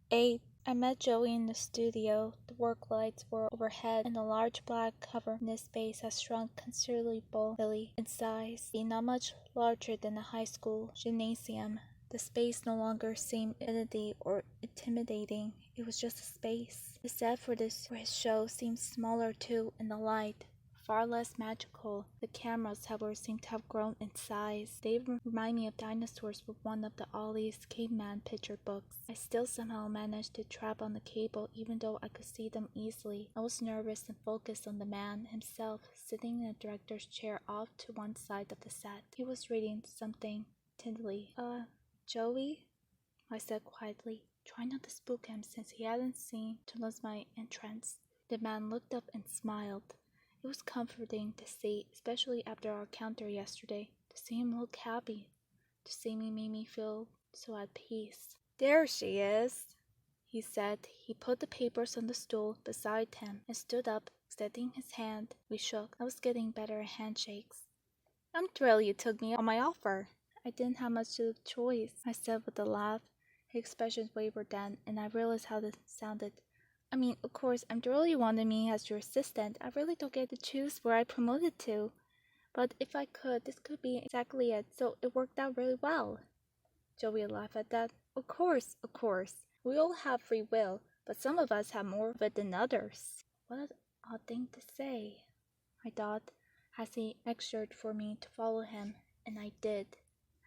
8. I met Joey in the studio. The work lights were overhead, and the large black cover in his space had shrunk considerably in size, being not much larger than a high school gymnasium. The space no longer seemed intimidating. It was just a space. The set for his show seemed smaller too, and the light far less magical. The cameras, however, seemed to have grown in size. They remind me of dinosaurs with one of the Ollie's caveman picture books. I still somehow managed to trap on the cable even though I could see them easily. I was nervous and focused on the man himself, sitting in a director's chair off to one side of the set. He was reading something timidly. Joey? I said quietly, trying not to spook him since he hadn't seen to lose my entrance. The man looked up and smiled. It was comforting to see, especially after our encounter yesterday. To see him look happy, to see me made me feel so at peace. "There she is," he said. He put the papers on the stool beside him and stood up, extending his hand. We shook. I was getting better at handshakes. "I'm thrilled you took me on my offer." "I didn't have much of a choice," I said with a laugh. His expression wavered then, and I realized how this sounded. "I mean, of course, I'm thrilled you wanted me as your assistant. I really don't get to choose where I promoted to. But if I could, this could be exactly it, so it worked out really well." Joey laughed at that. Of course. We all have free will, but some of us have more of it than others." What an odd thing to say, I thought, as he gestured for me to follow him, and I did.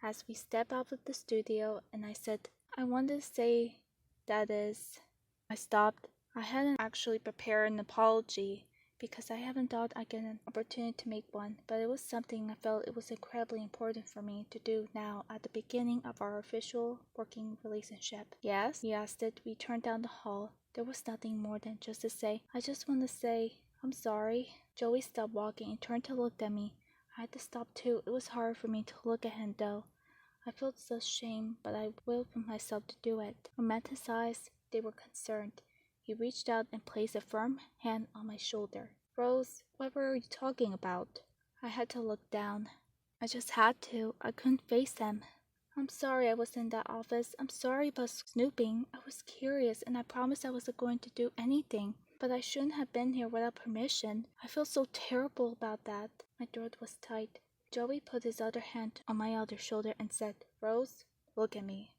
As we stepped out of the studio, and I said, "I wanted to say, that is..." I stopped. I hadn't actually prepared an apology, because I haven't thought I'd get an opportunity to make one, but it was something I felt it was incredibly important for me to do now at the beginning of our official working relationship. "Yes?" he asked it. We turned down the hall. There was nothing more than just to say, "I just want to say, I'm sorry." Joey stopped walking and turned to look at me. I had to stop too. It was hard for me to look at him though. I felt such shame, but I willed myself to do it. I met his eyes. They were concerned. He reached out and placed a firm hand on my shoulder. "Rose, what were you talking about?" I had to look down. I just had to. I couldn't face him. "I'm sorry I was in that office. I'm sorry about snooping. I was curious, and I promised I wasn't going to do anything. But I shouldn't have been here without permission. I feel so terrible about that." My throat was tight. Joey put his other hand on my other shoulder and said, "Rose, look at me."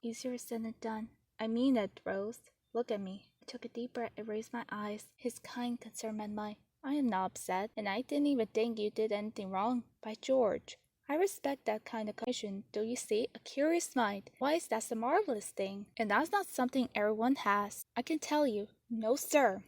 Easier said than done. "I mean it, Rose. Look at me." I took a deep breath and raised my eyes. His kind concern met mine. "I am not upset, and I didn't even think you did anything wrong. By George, I respect that kind of caution. Do you see? A curious mind. Why is that a marvelous thing? And that's not something everyone has. I can tell you, no sir.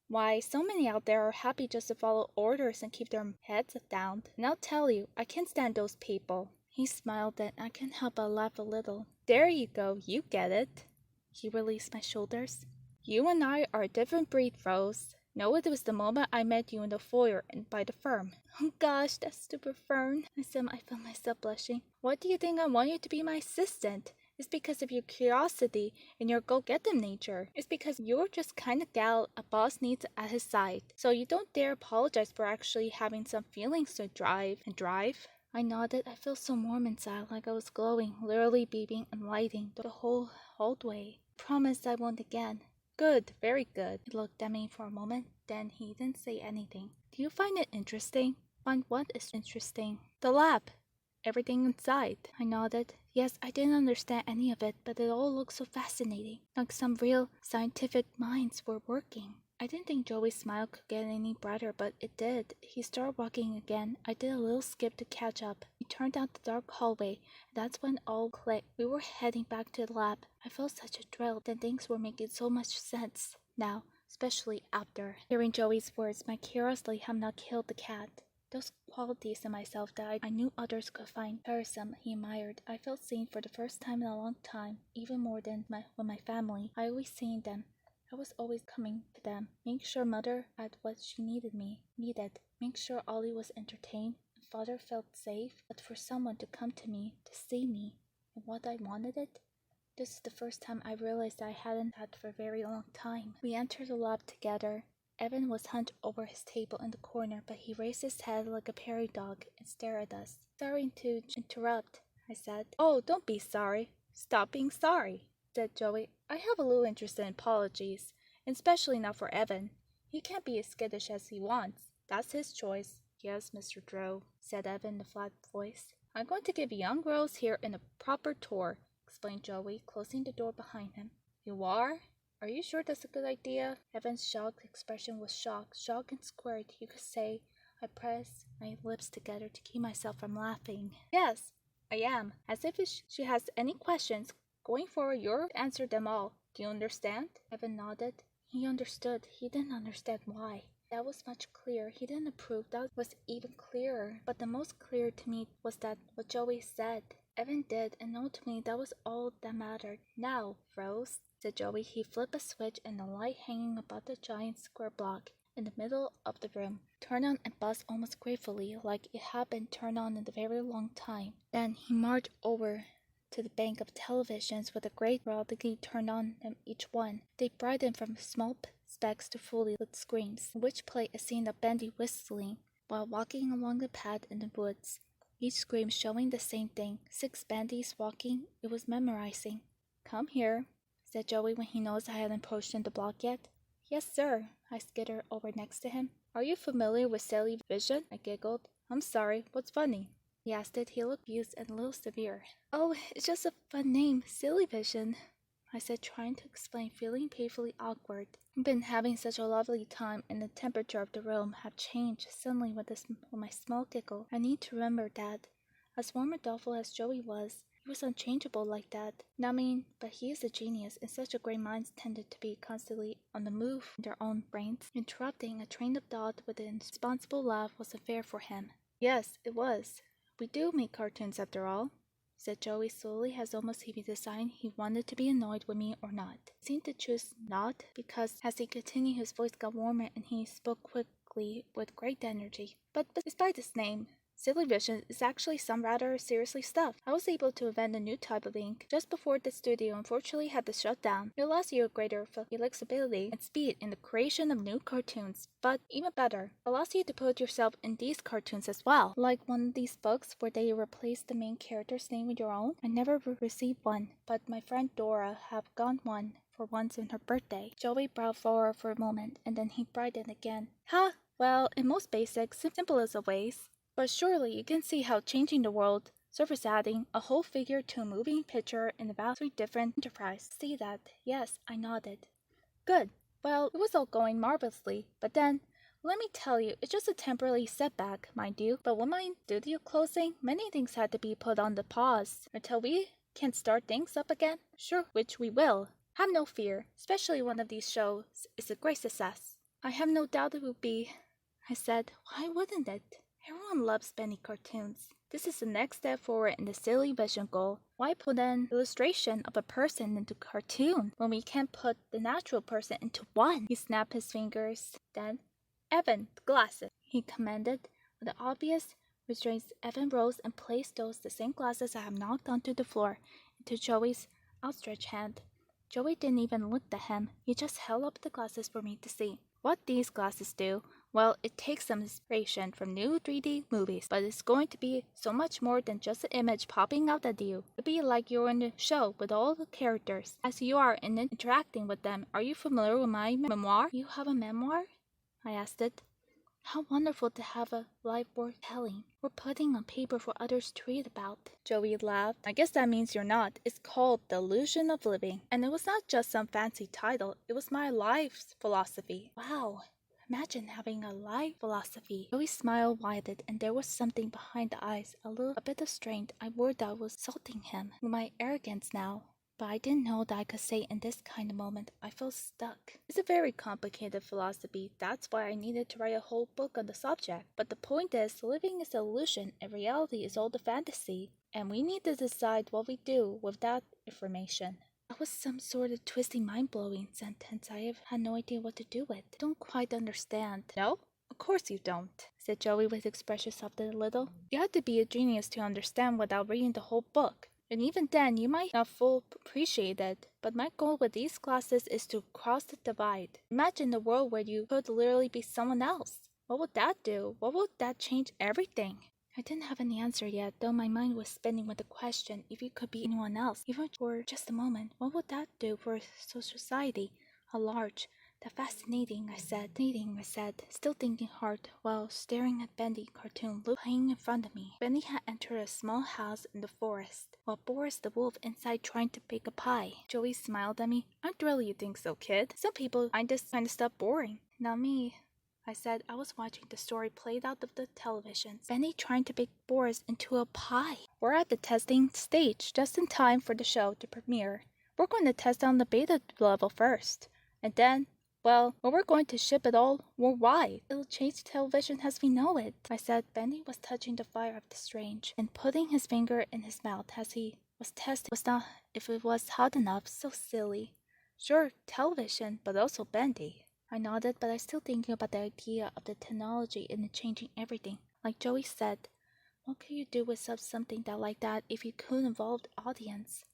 Why, so many out there are happy just to follow orders and keep their heads down. And I'll tell you, I can't stand those people." He smiled and I couldn't help but laugh a little. "There you go, you get it." He released my shoulders. "You and I are a different breed, Rose. No, it was the moment I met you in the foyer and by the firm." "Oh gosh, that stupid firm," I said. I felt myself blushing. "What do you think I want you to be my assistant? It's because of your curiosity and your go-get-them nature. It's because you're just kind of gal a boss needs at his side. So you don't dare apologize for actually having some feelings to drive." I nodded. I felt so warm inside, like I was glowing, literally beaming and lighting the whole hallway. "Promise I won't again." "Good, very good." He looked at me for a moment, then he didn't say anything. "Do you find it interesting?" "Find what is interesting?" "The lab. Everything inside." I nodded. Yes, I didn't understand any of it, but it all looked so fascinating, like some real scientific minds were working. I didn't think Joey's smile could get any brighter, but it did. He started walking again. I did a little skip to catch up. We turned down the dark hallway, and that's when all clicked. We were heading back to the lab. I felt such a thrill that things were making so much sense now, especially after hearing Joey's words. My curiosity had not killed the cat. Those qualities in myself that I knew others could find tiresome, he admired. I felt seen for the first time in a long time, even more than with my family. I always seen them. I was always coming to them, make sure Mother had what she needed, make sure Ollie was entertained, and Father felt safe. But for someone to come to me, to see me, and what I wanted it, this is the first time I realized I hadn't had for a very long time. We entered the lab together. Evan was hunched over his table in the corner, but he raised his head like a prairie dog and stared at us. "Sorry to interrupt," I said. "Oh, don't be sorry. Stop being sorry." said Joey. I have a little interest in apologies, and especially not for Evan. He can't be as skittish as he wants. That's his choice. Yes, Mr. Drow, said Evan in a flat voice. I'm going to give young girls here a proper tour, explained Joey, closing the door behind him. You are? Are you sure that's a good idea? Evan's shocked expression was shock and squared. You could say. I pressed my lips together to keep myself from laughing. Yes, I am. As if she has any questions, going forward you'll answer them all. Do you understand? Evan nodded. He understood. He didn't understand why. That was much clearer. He didn't approve. That was even clearer. But the most clear to me was that what Joey said. Evan did, and ultimately that was all that mattered. Now, Rose, said Joey. He flipped a switch and the light hanging above the giant square block in the middle of the room turned on and buzzed almost gratefully, like it had been turned on in a very long time. Then he marched over to the bank of televisions with a great proudly turned on them each one. They brightened from small specks to fully lit screens, which played a scene of Bendy whistling while walking along the path in the woods. Each scream showing the same thing. 6 bandies walking. It was memorizing. Come here, said Joey when he noticed I hadn't approached the block yet. Yes, sir. I skittered over next to him. Are you familiar with silly vision? I giggled. I'm sorry. What's funny? He asked it. He looked abused and a little severe. Oh, it's just a fun name. Silly vision, I said, trying to explain, feeling painfully awkward. I've been having such a lovely time, and the temperature of the room had changed suddenly with my small giggle. I need to remember that. As warm and thoughtful as Joey was, he was unchangeable like that. But he is a genius, and such a great minds tended to be constantly on the move in their own brains. Interrupting a train of thought with an irresponsible laugh was unfair for him. Yes, it was. We do make cartoons after all, said Joey slowly, as almost he decided he wanted to be annoyed with me or not. He seemed to choose not, because as he continued his voice got warmer and he spoke quickly with great energy. But despite his name, Silly Vision is actually some rather seriously stuff. I was able to invent a new type of ink just before the studio unfortunately had to shut down. It allows you a greater flexibility and speed in the creation of new cartoons, but even better, allows you to put yourself in these cartoons as well. Like one of these books where they replace the main character's name with your own. I never received one, but my friend Dora have gotten one for once on her birthday. Joey bowed forward for a moment, and then he brightened again. Ha! Well, in most basic, simplest of ways. But surely you can see how changing the world, surface adding a whole figure to a moving picture in about 3 different enterprises. See that? Yes, I nodded. Good. Well, it was all going marvelously, but then, let me tell you, it's just a temporary setback, mind you. But with my studio closing, many things had to be put on the pause until we can start things up again. Sure, which we will. Have no fear, especially one of these shows is a great success. I have no doubt it will be, I said. Why wouldn't it? Everyone loves Benny cartoons. This is the next step forward in the Silly Vision goal. Why put an illustration of a person into a cartoon when we can put the natural person into one? He snapped his fingers. Then, Evan, the glasses, he commanded. With the obvious restraints, Evan rose and placed the same glasses I had knocked onto the floor into Joey's outstretched hand. Joey didn't even look at him. He just held up the glasses for me to see. What these glasses do, well, it takes some inspiration from new 3D movies, but it's going to be so much more than just an image popping out at you. It'll be like you're in a show with all the characters. As you are and interacting with them, are you familiar with my memoir? You have a memoir? I asked it. How wonderful to have a life worth telling, or putting on paper for others to read about. Joey laughed. I guess that means you're not. It's called The Illusion of Living. And it was not just some fancy title. It was my life's philosophy. Wow. Imagine having a life philosophy. Joey's smile widened, and there was something behind the eyes, a bit of strain. I worried I was insulting him with my arrogance now. But I didn't know that I could say in this kind of moment. I felt stuck. It's a very complicated philosophy. That's why I needed to write a whole book on the subject. But the point is, living is an illusion and reality is all the fantasy. And we need to decide what we do with that information. That was some sort of twisty, mind-blowing sentence I have had no idea what to do with. I don't quite understand. No? Of course you don't, said Joey with expression softened a little. You have to be a genius to understand without reading the whole book. And even then, you might not fully appreciate it. But my goal with these classes is to cross the divide. Imagine a world where you could literally be someone else. What would that do? What would that change everything? I didn't have any answer yet, though my mind was spinning with the question if you could be anyone else, even for just a moment. What would that do for society at large? That fascinating, I said, still thinking hard while staring at Bendy cartoon playing in front of me. Bendy had entered a small house in the forest, while Boris the wolf inside trying to bake a pie. Joey smiled at me. I'm thrilled you think so, kid. Some people find this kind of stuff boring. Not me. I said. I was watching the story played out of the television. Benny trying to bake Boris into a pie. We're at the testing stage, just in time for the show to premiere. We're going to test on the beta level first. And then, well, we're going to ship it all worldwide. It'll change television as we know it. I said. Benny was touching the fire of the strange and putting his finger in his mouth as he was testing was not if it was hot enough. So silly. Sure, television, but also Bendy. I nodded, but I was still thinking about the idea of the technology and it changing everything. Like Joey said, what could you do with something like that if you could involve the audience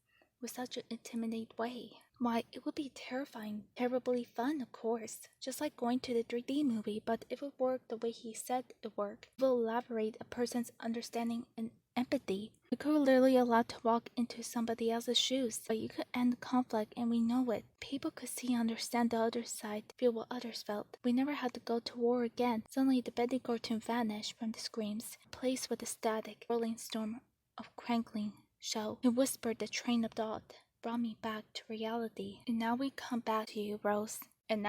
with such an intimidating way? Why, it would be terrifying, terribly fun, of course, just like going to the 3D movie, but if it worked the way he said it worked, it will elaborate a person's understanding and empathy. We could literally allow to walk into somebody else's shoes, but you could end the conflict and we know it. People could see and understand the other side, feel what others felt. We never had to go to war again. Suddenly the Betty cartoon vanished from the screams, replaced with a static, rolling storm of crackling show. It whispered the train of thought, brought me back to reality. And now we come back to you, Rose. Come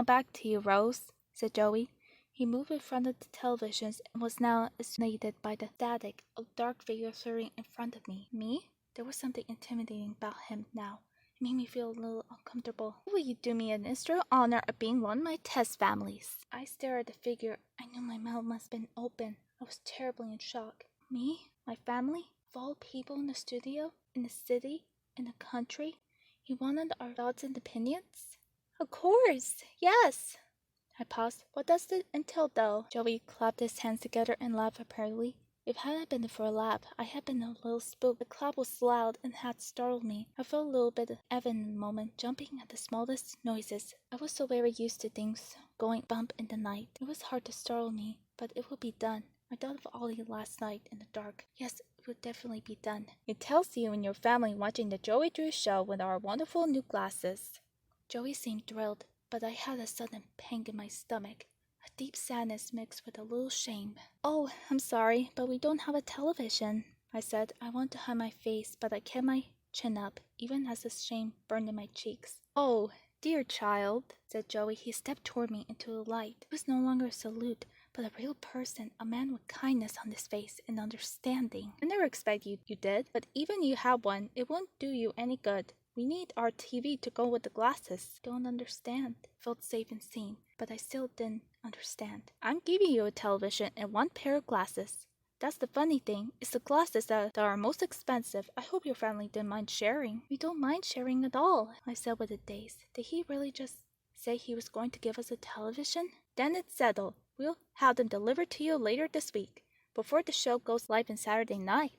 back to you, Rose, said Joey. He moved in front of the televisions and was now isolated by the static of dark figure soaring in front of me. Me? There was something intimidating about him now. It made me feel a little uncomfortable. Will you do me an extra honor of being one of my test families? I stared at the figure. I knew my mouth must have been open. I was terribly in shock. Me? My family? Of all people in the studio? In the city? In the country? He wanted our thoughts and opinions? Of course, yes. I paused. What does it entail, though? Joey clapped his hands together and laughed apparently. If it hadn't been for a laugh, I had been a little spooked. The clap was loud and had startled me. I felt a little bit Evan in the moment, jumping at the smallest noises. I was so very used to things going bump in the night. It was hard to startle me, but it would be done. I thought of Ollie last night in the dark. Yes, it would definitely be done. It tells you and your family watching the Joey Drew show with our wonderful new glasses. Joey seemed thrilled, but I had a sudden pang in my stomach, a deep sadness mixed with a little shame. Oh, I'm sorry, but we don't have a television, I said. I wanted to hide my face, but I kept my chin up, even as the shame burned in my cheeks. Oh, dear child, said Joey. He stepped toward me into the light. It was no longer a salute, but a real person, a man with kindness on his face and understanding. I never expected you did, but even you had one, it won't do you any good. We need our TV to go with the glasses. Don't understand. Felt safe and seen, but I still didn't understand. I'm giving you a television and one pair of glasses. That's the funny thing. It's the glasses that are most expensive. I hope your family didn't mind sharing. We don't mind sharing at all, I said with a daze. Did he really just say he was going to give us a television? Then it's settled. We'll have them delivered to you later this week, before the show goes live on Saturday night.